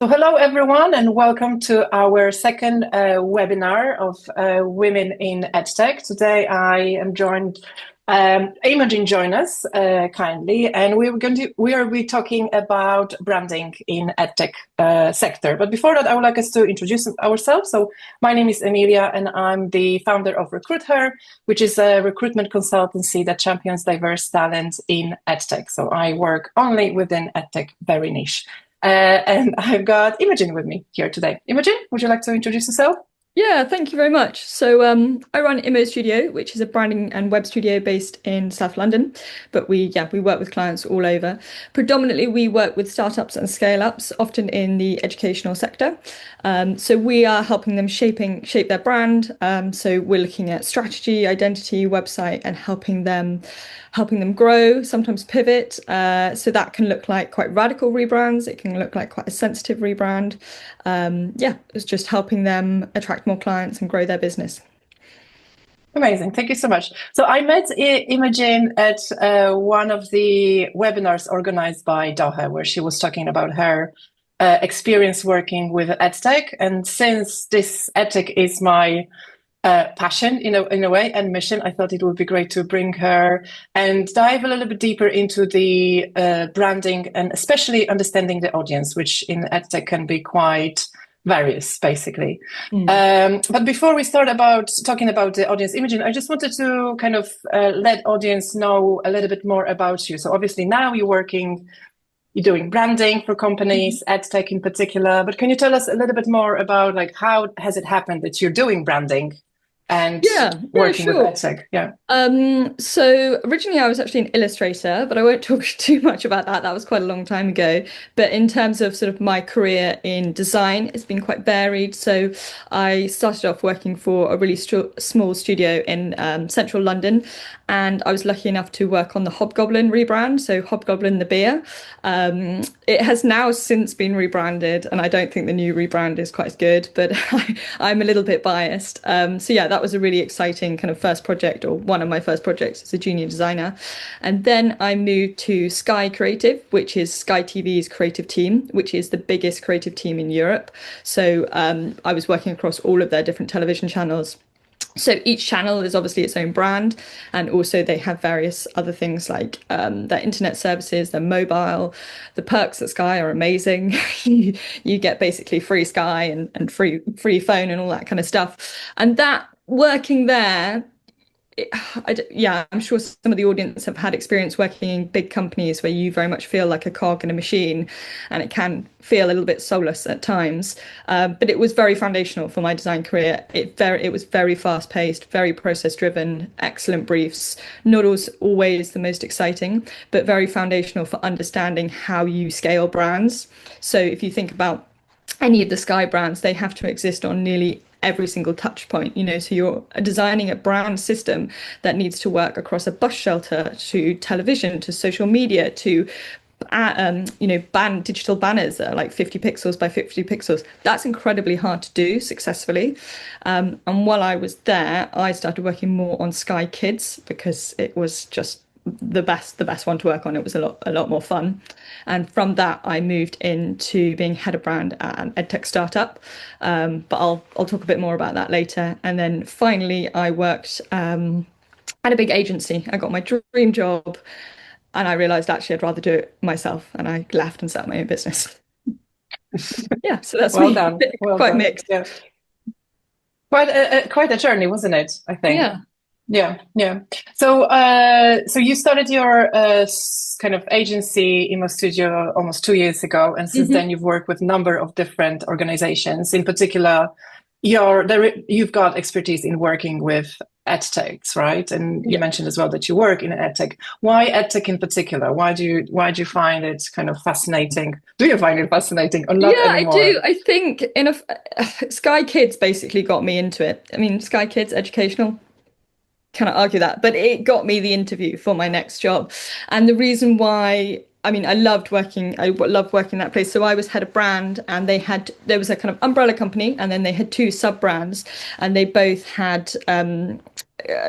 So hello everyone and welcome to our second webinar of Women in EdTech. Today I am joined, Imogen joined us kindly, and we will be talking about branding in EdTech sector. But before that, I would like us to introduce ourselves. So my name is Emilia and I'm the founder of RecruitHer, which is a recruitment consultancy that champions diverse talent in EdTech. So I work only within EdTech, very niche. And I've got Imogen with me here today. Imogen, would you like to introduce yourself? Yeah, thank you very much. So I run Immo Studio, which is a branding and web studio based in South London, but we work with clients all over. Predominantly, we work with startups and scale-ups, often in the educational sector. So we are helping them shape their brand. So we're looking at strategy, identity, website, and helping them grow, sometimes pivot. So that can look like quite radical rebrands. It can look like quite a sensitive rebrand. It's just helping them attract more clients and grow their business. Amazing. Thank you so much. So I met Imogen at one of the webinars organized by Doha, where she was talking about her experience working with EdTech. And since this EdTech is my passion in a way and mission, I thought it would be great to bring her and dive a little bit deeper into the branding and especially understanding the audience, which in EdTech can be quite various, basically. But before we start talking about the audience, Imogen, I just wanted to kind of let audience know a little bit more about you. So obviously now you're doing branding for companies, EdTech in particular, but can you tell us a little bit more about like how has it happened that you're doing branding and working with EdTech? Yeah. So originally I was actually an illustrator, but I won't talk too much about that. That was quite a long time ago. But in terms of sort of my career in design, it's been quite varied. So I started off working for a really small studio in central London, and I was lucky enough to work on the Hobgoblin rebrand. So Hobgoblin the beer. It has now since been rebranded, and I don't think the new rebrand is quite as good, but I'm a little bit biased. So yeah, that was a really exciting kind of first project, or one of my first projects as a junior designer. And then I moved to Sky Creative, which is Sky TV's creative team, which is the biggest creative team in Europe. So I was working across all of their different television channels. So each channel is obviously its own brand, and also they have various other things like their internet services, their mobile. The perks at Sky are amazing. You get basically free Sky and free phone and all that kind of stuff. And that working there, I'm sure some of the audience have had experience working in big companies where you very much feel like a cog in a machine, and it can feel a little bit soulless at times. But it was very foundational for my design career. It was very fast paced, very process driven, excellent briefs, not always the most exciting, but very foundational for understanding how you scale brands. So if you think about any of the Sky brands, they have to exist on nearly every single touch point, so you're designing a brand system that needs to work across a bus shelter to television to social media to digital banners that are like 50 pixels by 50 pixels. That's incredibly hard to do successfully. And while I was there, I started working more on Sky Kids because it was just the best one to work on. It was a lot more fun. And from that, I moved into being head of brand at an EdTech startup. But I'll talk a bit more about that later. And then finally, I worked at a big agency. I got my dream job, and I realized actually I'd rather do it myself. And I left and set up my own business. Yeah, so that's well me. Done. Well Quite done. mixed. Yeah. Quite a journey, wasn't it? I think. Yeah. So you started your kind of agency, Immo Studio, almost 2 years ago, and since then you've worked with a number of different organizations. In particular, you've got expertise in working with EdTechs, right? And you mentioned as well that you work in EdTech. Why EdTech in particular? Why do you find it kind of fascinating? Do you find it fascinating or not anymore? I do. I think Sky Kids basically got me into it. I mean, Sky Kids educational. Cannot argue that, but it got me the interview for my next job. And the reason why, I mean, I loved working in that place. So I was head of brand, and there was a kind of umbrella company, and then they had two sub brands, and they both had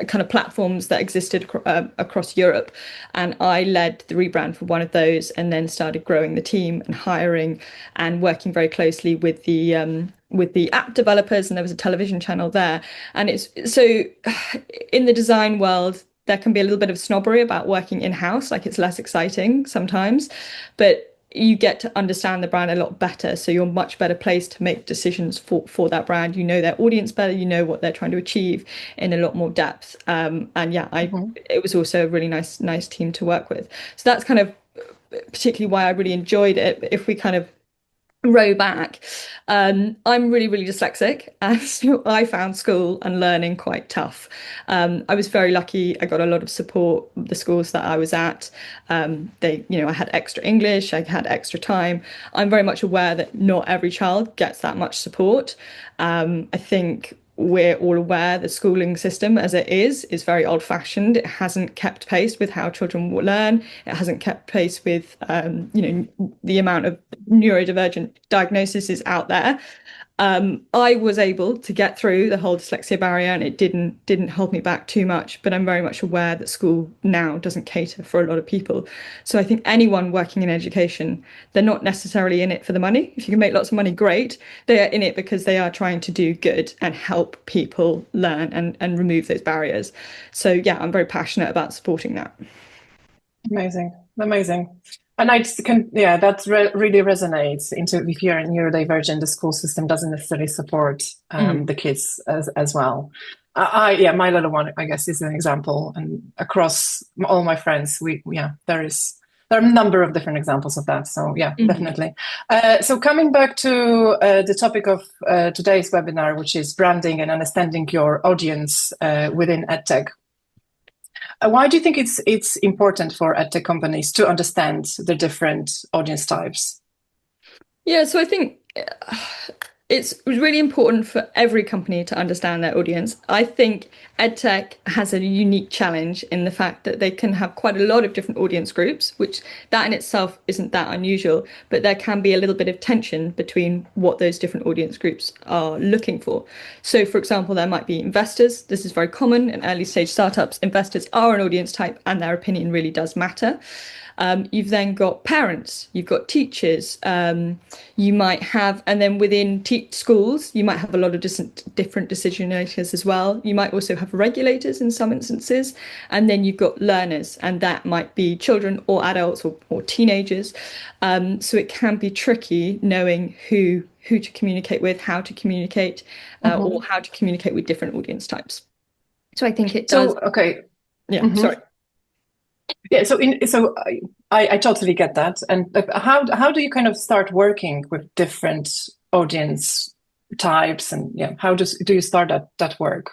kind of platforms that existed across Europe, and I led the rebrand for one of those, and then started growing the team and hiring and working very closely with the app developers, and there was a television channel there. And it's so in the design world, there can be a little bit of snobbery about working in-house, like it's less exciting sometimes, but you get to understand the brand a lot better, so you're much better placed to make decisions for that brand. You know their audience better, you know what they're trying to achieve in a lot more depth. And yeah, it was also a really nice team to work with. So that's kind of particularly why I really enjoyed it. But if we kind of row back, I'm really dyslexic, and so I found school and learning quite tough. I was very lucky. I got a lot of support. The schools that I was at, I had extra English, I had extra time. I'm very much aware that not every child gets that much support. I think we're all aware the schooling system as it is very old-fashioned. It hasn't kept pace with how children will learn. It hasn't kept pace with the amount of neurodivergent diagnosis is out there. I was able to get through the whole dyslexia barrier, and it didn't hold me back too much. But I'm very much aware that school now doesn't cater for a lot of people. So I think anyone working in education, they're not necessarily in it for the money. If you can make lots of money, great. They are in it because they are trying to do good and help people learn and remove those barriers. So yeah, I'm very passionate about supporting that. Amazing. And that really resonates into if you're neurodivergent, the school system doesn't necessarily support the kids as well. My little one, I guess, is an example, and across all my friends, there are a number of different examples of that. So yeah, definitely. So coming back to the topic of today's webinar, which is branding and understanding your audience within EdTech. Why do you think it's important for EdTech companies to understand the different audience types? Yeah, so I think it's really important for every company to understand their audience. I think EdTech has a unique challenge in the fact that they can have quite a lot of different audience groups, which that in itself isn't that unusual, but there can be a little bit of tension between what those different audience groups are looking for. So for example, there might be investors. This is very common in early stage startups. Investors are an audience type, and their opinion really does matter. You've then got parents, you've got teachers, you might have, and then within schools, you might have a lot of different decision makers as well. You might also have regulators in some instances, and then you've got learners, and that might be children or adults or teenagers. So it can be tricky knowing who to communicate with, how to communicate, or how to communicate with different audience types. So I think it does. So, okay. Yeah, sorry. Yeah, so I totally get that. And how do you kind of start working with different audience types, and how do you start that work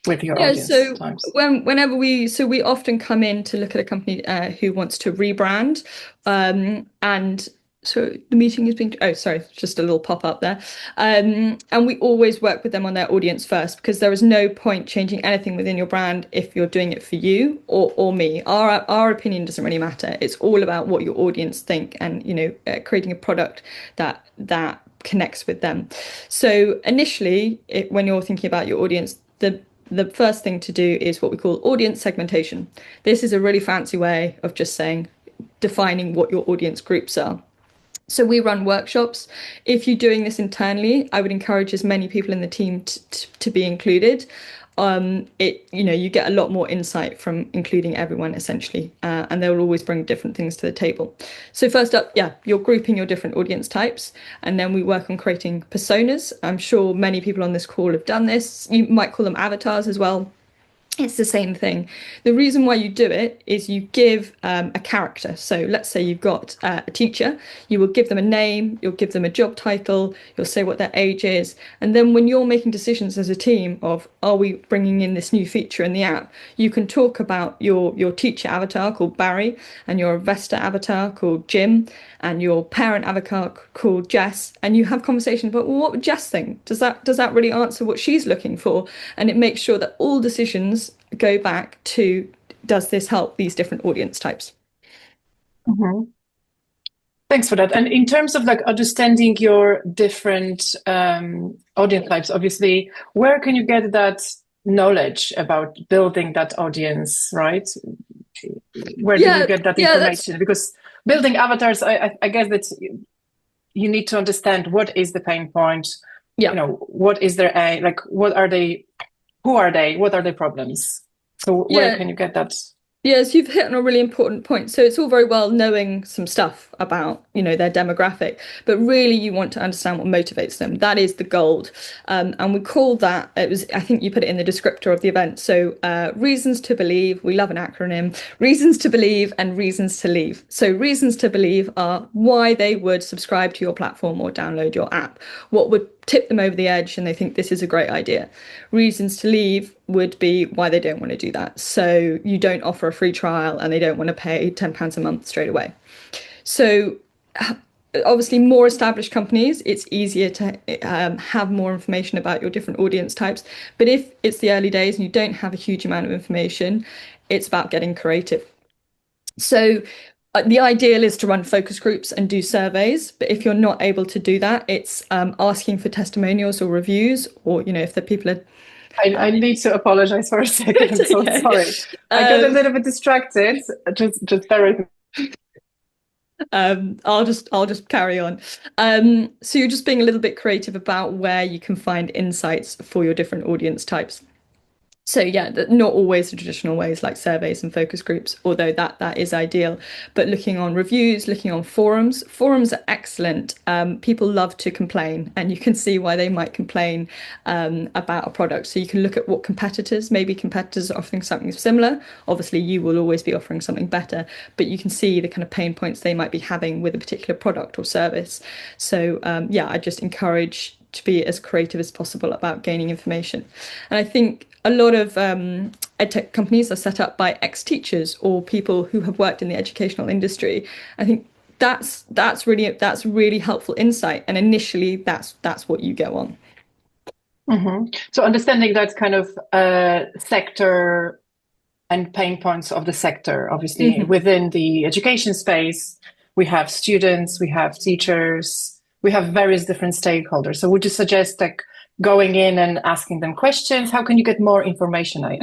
with your audience types? Whenever we often come in to look at a company who wants to rebrand, and so the meeting is just a little pop up there. And we always work with them on their audience first, because there is no point changing anything within your brand if you're doing it for you or me. Our opinion doesn't really matter. It's all about what your audience think, and creating a product that connects with them. So initially, when you're thinking about your audience, the first thing to do is what we call audience segmentation. This is a really fancy way of just defining what your audience groups are. So we run workshops. If you're doing this internally, I would encourage as many people in the team to be included. You get a lot more insight from including everyone essentially, and they will always bring different things to the table. So first up, you're grouping your different audience types, and then we work on creating personas. I'm sure many people on this call have done this. You might call them avatars as well. It's the same thing. The reason why you do it is you give a character. So let's say you've got a teacher, you will give them a name, you'll give them a job title, you'll say what their age is. And then when you're making decisions as a team of, are we bringing in this new feature in the app, you can talk about your teacher avatar called Barry, and your investor avatar called Jim, and your parent avatar called Jess, and you have conversations about, well, what would Jess think? Does that really answer what she's looking for? And it makes sure that all decisions go back to, does this help these different audience types? Thanks for that. And in terms of understanding your different audience types, obviously, where can you get that knowledge about building that audience, right? Where do you get that information? Because building avatars, I guess that you need to understand what is the pain point. Yeah. You know, what is their aim? Like, what are they? Who are they? What are their problems? So where can you get that? Yes, you've hit on a really important point. So it's all very well knowing some stuff about, their demographic, but really you want to understand what motivates them. That is the gold. And we call that, I think you put it in the descriptor of the event. So reasons to believe, we love an acronym, reasons to believe and reasons to leave. So reasons to believe are why they would subscribe to your platform or download your app. What would tip them over the edge and they think this is a great idea. Reasons to leave would be why they don't want to do that. So you don't offer a free trial and they don't want to pay £10 a month straight away. So obviously more established companies, it's easier to have more information about your different audience types. But if it's the early days and you don't have a huge amount of information, it's about getting creative. So the ideal is to run focus groups and do surveys, but if you're not able to do that, it's asking for testimonials or reviews, or if the people are. I need to apologize for a second. I'm so sorry. I got a little bit distracted. Just bear with me. I'll just carry on. So you're just being a little bit creative about where you can find insights for your different audience types. So yeah, not always the traditional ways like surveys and focus groups, although that is ideal. But looking on reviews, looking on forums are excellent. People love to complain, and you can see why they might complain about a product. So you can look at what maybe competitors are offering something similar. Obviously, you will always be offering something better, but you can see the kind of pain points they might be having with a particular product or service. So I just encourage to be as creative as possible about gaining information. And I think a lot of EdTech companies are set up by ex-teachers or people who have worked in the educational industry. I think that's really helpful insight. And initially, that's what you go on. Mm-hmm. So understanding that kind of sector and pain points of the sector, obviously within the education space, we have students, we have teachers, we have various different stakeholders. So would you suggest like going in and asking them questions? How can you get more information from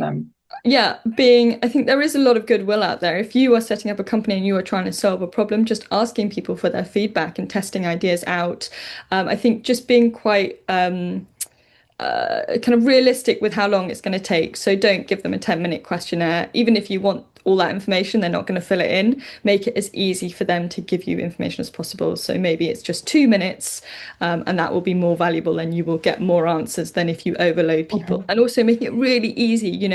them? I think there is a lot of goodwill out there. If you are setting up a company and you are trying to solve a problem, just asking people for their feedback and testing ideas out. I think just being quite kind of realistic with how long it's going to take. So don't give them a 10-minute questionnaire. Even if you want all that information, they're not going to fill it in. Make it as easy for them to give you information as possible. So maybe it's just 2 minutes, and that will be more valuable, and you will get more answers than if you overload people. And also making it really easy.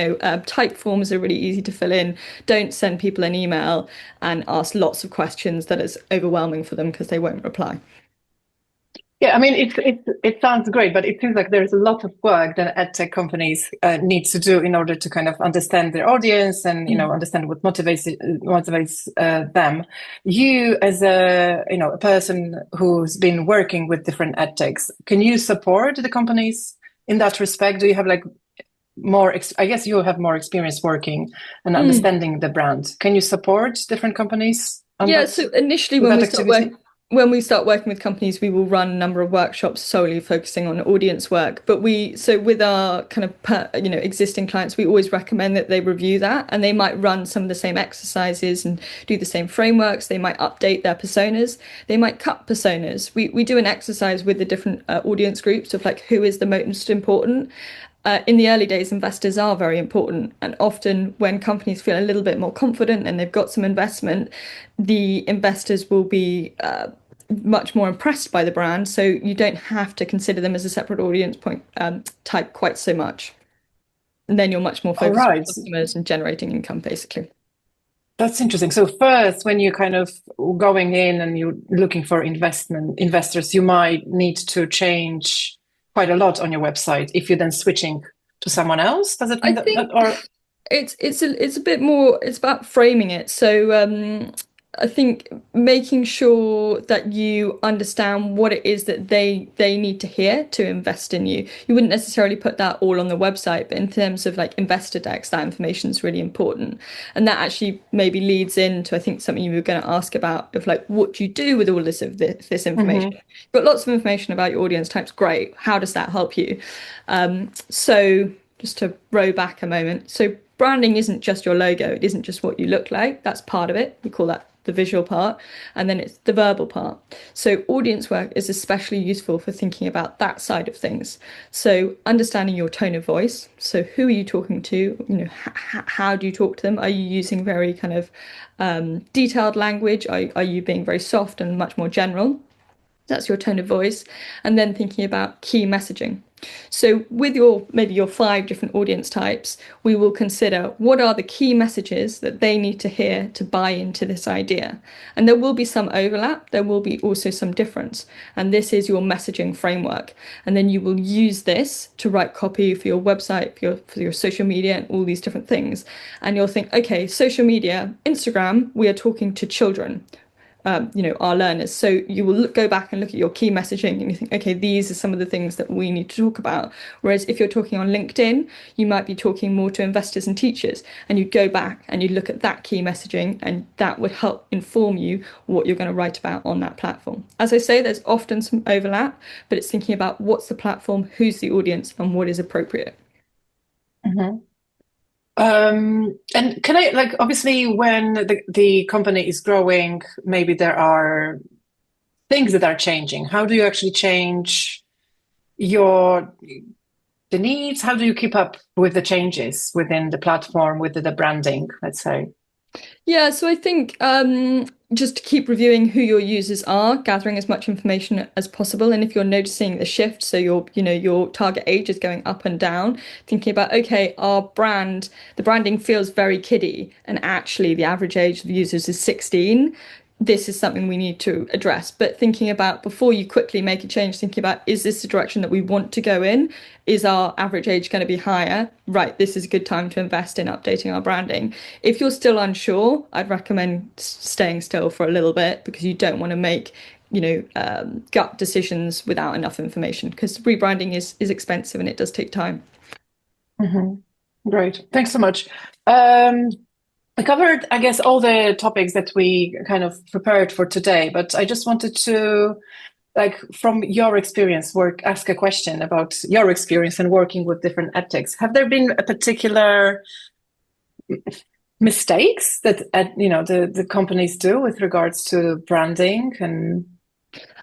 Type forms are really easy to fill in. Don't send people an email and ask lots of questions that is overwhelming for them because they won't reply. Yeah, I mean, it sounds great, but it seems like there's a lot of work that EdTech companies need to do in order to kind of understand their audience and understand what motivates them. You, as a person who's been working with different EdTechs, can you support the companies in that respect? Do you have like more? I guess you have more experience working and understanding the brand. Can you support different companies? So initially when we start working with companies, we will run a number of workshops solely focusing on audience work. But with our kind of existing clients, we always recommend that they review that, and they might run some of the same exercises and do the same frameworks. They might update their personas. They might cut personas. We do an exercise with the different audience groups of like who is the most important. In the early days, investors are very important. And often when companies feel a little bit more confident and they've got some investment, the investors will be much more impressed by the brand. So you don't have to consider them as a separate audience type quite so much. And then you're much more focused on customers and generating income, basically. That's interesting. So first, when you're kind of going in and you're looking for investors, you might need to change quite a lot on your website if you're then switching to someone else. Does it mean or it's a bit more, it's about framing it. So I think making sure that you understand what it is that they need to hear to invest in you. You wouldn't necessarily put that all on the website, but in terms of like investor decks, that information is really important. And that actually maybe leads into, I think, something you were going to ask about of like, what do you do with all this information? You've got lots of information about your audience types. Great. How does that help you? So just to row back a moment. So branding isn't just your logo. It isn't just what you look like. That's part of it. We call that the visual part, and then it's the verbal part. So audience work is especially useful for thinking about that side of things. So understanding your tone of voice. So who are you talking to? You know, how do you talk to them? Are you using very kind of detailed language? Are you being very soft and much more general? That's your tone of voice. And then thinking about key messaging. So with your maybe your 5 different audience types, we will consider what are the key messages that they need to hear to buy into this idea. And there will be some overlap, there will be also some difference. And this is your messaging framework. And then you will use this to write copy for your website, for your social media and all these different things. And you'll think, okay, social media, Instagram, we are talking to children. Our learners. So you will go back and look at your key messaging and you think, okay, these are some of the things that we need to talk about. Whereas if you're talking on LinkedIn, you might be talking more to investors and teachers, and you go back and you look at that key messaging, and that would help inform you what you're going to write about on that platform. As I say, there's often some overlap, but it's thinking about what's the platform, who's the audience, and what is appropriate. Mm-hmm. And can I, like, obviously when the company is growing, maybe there are things that are changing. How do you actually change the needs? How do you keep up with the changes within the platform, with the branding, let's say? Yeah, so I think just to keep reviewing who your users are, gathering as much information as possible, and if you're noticing the shift, so your target age is going up and down, thinking about, okay, the branding feels very kiddie, and actually the average age of users is 16. This is something we need to address. But thinking about before you quickly make a change, thinking about, is this the direction that we want to go in? Is our average age going to be higher? Right, this is a good time to invest in updating our branding. If you're still unsure, I'd recommend staying still for a little bit, because you don't want to make gut decisions without enough information, because rebranding is expensive and it does take time. Mm-hmm. Great. Thanks so much. I covered, I guess, all the topics that we kind of prepared for today, but I just wanted to, like, from your experience, ask a question about your experience in working with different edtechs. Have there been a particular mistakes that the companies do with regards to branding and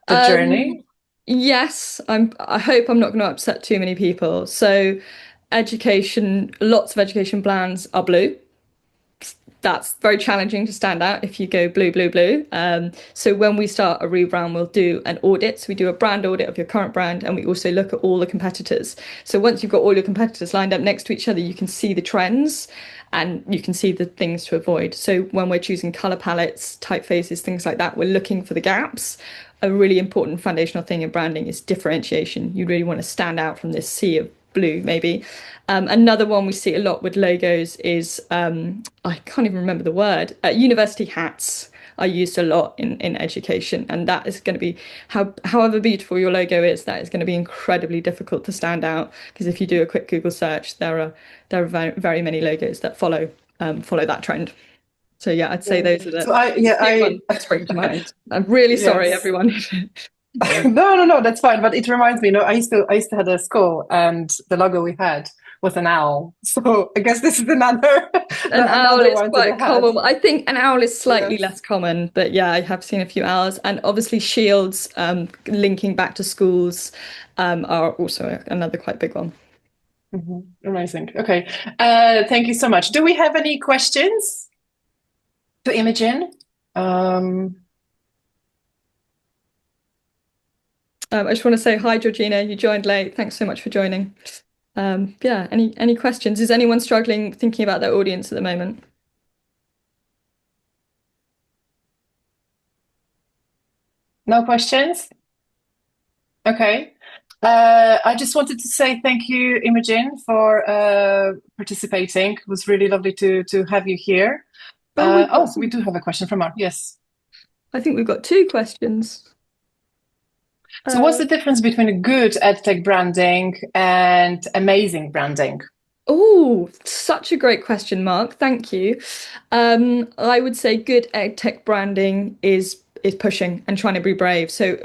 the journey? Yes, I hope I'm not going to upset too many people. So education, lots of education plans are blue. That's very challenging to stand out if you go blue, blue, blue. So when we start a rebrand, we'll do an audit. So we do a brand audit of your current brand, and we also look at all the competitors. So once you've got all your competitors lined up next to each other, you can see the trends and you can see the things to avoid. So when we're choosing color palettes, typefaces, things like that, we're looking for the gaps. A really important foundational thing in branding is differentiation. You really want to stand out from this sea of blue, maybe. Another one we see a lot with logos is, I can't even remember the word, university hats are used a lot in education. And that is going to be, however beautiful your logo is, that is going to be incredibly difficult to stand out. Because if you do a quick Google search, there are very, very many logos that follow that trend. So yeah, I'd say those are the ones that spring to mind. I'm really sorry, everyone. No, that's fine. But it reminds me, I used to have a school, and the logo we had was an owl. So I guess this is another an owl is quite common. Had. I think an owl is slightly less common, but yeah, I have seen a few owls, and obviously shields, linking back to schools, are also another quite big one. Mm-hmm. Amazing. Okay, thank you so much. Do we have any questions to Imogen? I just want to say hi, Georgina. You joined late. Thanks so much for joining. Yeah, any questions? Is anyone struggling thinking about their audience at the moment? No questions? Okay. I just wanted to say thank you, Imogen, for participating. It was really lovely to have you here. We do have a question from Mark. Yes. I think we've got 2 questions. So what's the difference between a good EdTech branding and amazing branding? Oh, such a great question, Mark. Thank you. I would say good EdTech branding is is pushing and trying to be brave. So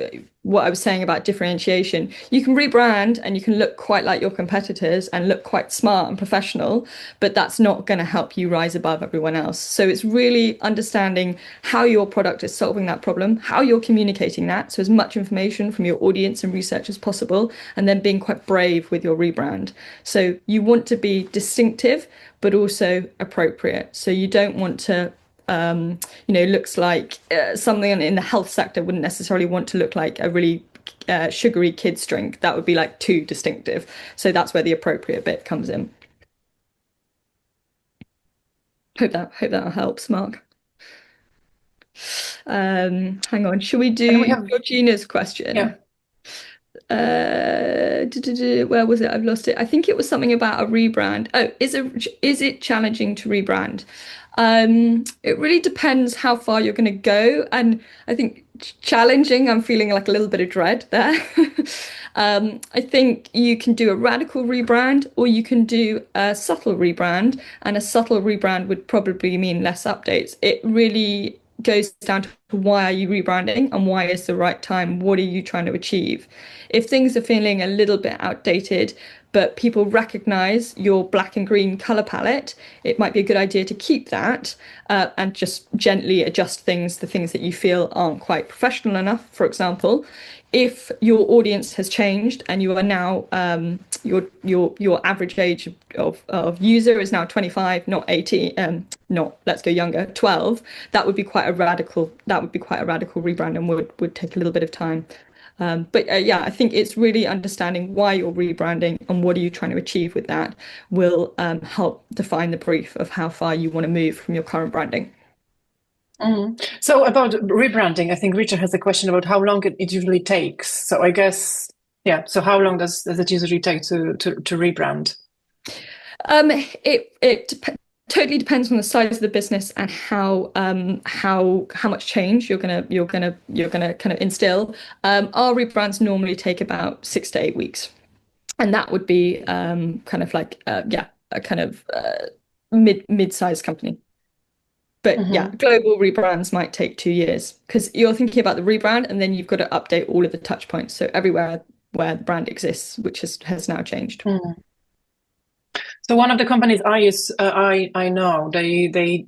what I was saying about differentiation, you can rebrand and you can look quite like your competitors and look quite smart and professional, but that's not going to help you rise above everyone else. So it's really understanding how your product is solving that problem, how you're communicating that. So as much information from your audience and research as possible, and then being quite brave with your rebrand. So you want to be distinctive, but also appropriate. So you don't want to looks like something in the health sector wouldn't necessarily want to look like a really sugary kids drink. That would be like too distinctive. So that's where the appropriate bit comes in. Hope that helps, Mark. Hang on, should we do Georgina's question? Yeah. Where was it? I've lost it. I think it was something about a rebrand. Oh, is it challenging to rebrand? It really depends how far you're going to go, and I think challenging, I'm feeling like a little bit of dread there. I think you can do a radical rebrand, or you can do a subtle rebrand, and a subtle rebrand would probably mean less updates. It really goes down to why are you rebranding and why is the right time? What are you trying to achieve? If things are feeling a little bit outdated, but people recognize your black and green color palette, it might be a good idea to keep that and just gently adjust the things that you feel aren't quite professional enough. For example, if your audience has changed and you are now your average age of user is now 25, not 18, not, let's go younger, 12, that would be quite a radical rebrand and would take a little bit of time. Yeah, I think it's really understanding why you're rebranding and what are you trying to achieve with that will help define the brief of how far you want to move from your current branding. So about rebranding, I think Richard has a question about how long it usually takes. So I guess, yeah. So how long does it usually take to rebrand? It totally depends on the size of the business and how much change you're gonna kind of instill. Our rebrands normally take about 6 to 8 weeks, and that would be kind of like a kind of mid-sized company. But yeah, global rebrands might take 2 years because you're thinking about the rebrand and then you've got to update all of the touch points. So everywhere where the brand exists, which has now changed. So one of the companies I use, I know they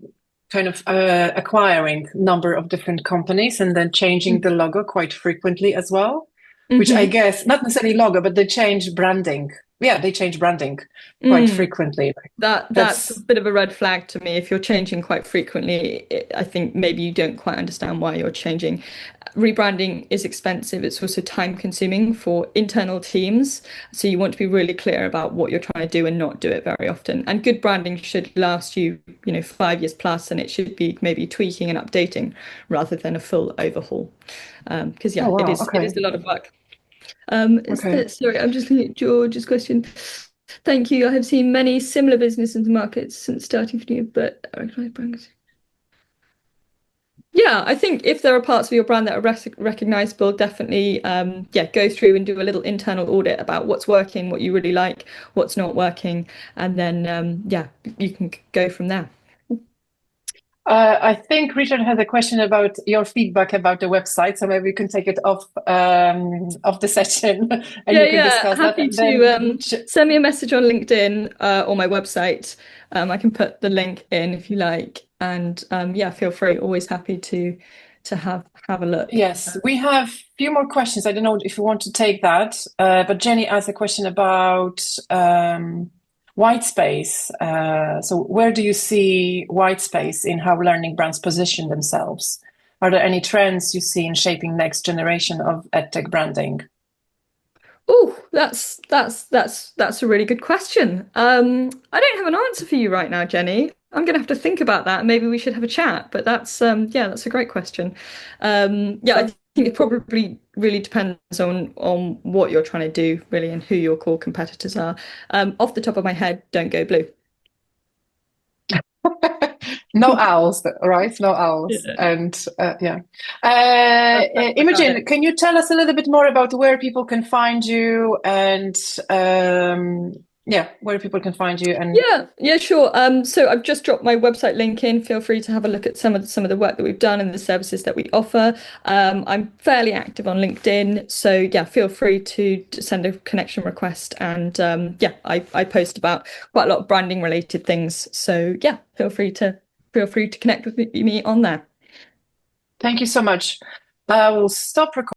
kind of acquiring number of different companies and then changing the logo quite frequently as well, which I guess not necessarily logo, but they change branding. Yeah, they change branding quite frequently. That's a bit of a red flag to me. If you're changing quite frequently, I think maybe you don't quite understand why you're changing. Rebranding is expensive. It's also time consuming for internal teams. So you want to be really clear about what you're trying to do and not do it very often. And good branding should last you, 5 years plus, and it should be maybe tweaking and updating rather than a full overhaul. Because it is a lot of work. Sorry, I'm just looking at George's question. Thank you. I have seen many similar businesses in the markets since starting for you, but yeah, I think if there are parts of your brand that are recognizable, definitely go through and do a little internal audit about what's working, what you really like, what's not working, and then you can go from there. I think Richard has a question about your feedback about the website, so maybe we can take it off the session and you can discuss happy that. To send me a message on LinkedIn or my website. I can put the link in if you like, and feel free. Always happy to have a look. Yes, we have a few more questions. I don't know if you want to take that, but Jenny asked a question about white space. So where do you see white space in how learning brands position themselves? Are there any trends you see in shaping next generation of EdTech branding? Oh, that's a really good question. I don't have an answer for you right now, Jenny. I'm going to have to think about that. Maybe we should have a chat. But that's a great question. I think it probably really depends on what you're trying to do, really, and who your core competitors are. Off the top of my head, don't go blue. No owls, right? No owls. Yeah. And Imogen, can you tell us a little bit more about where people can find you and yeah, where people can find you and Yeah, sure. So I've just dropped my website link in. Feel free to have a look at some of the work that we've done and the services that we offer. I'm fairly active on LinkedIn, so yeah, feel free to send a connection request. And yeah, I post about quite a lot of branding related things. So yeah, feel free to connect with me on there. thank you so much. I will stop recording.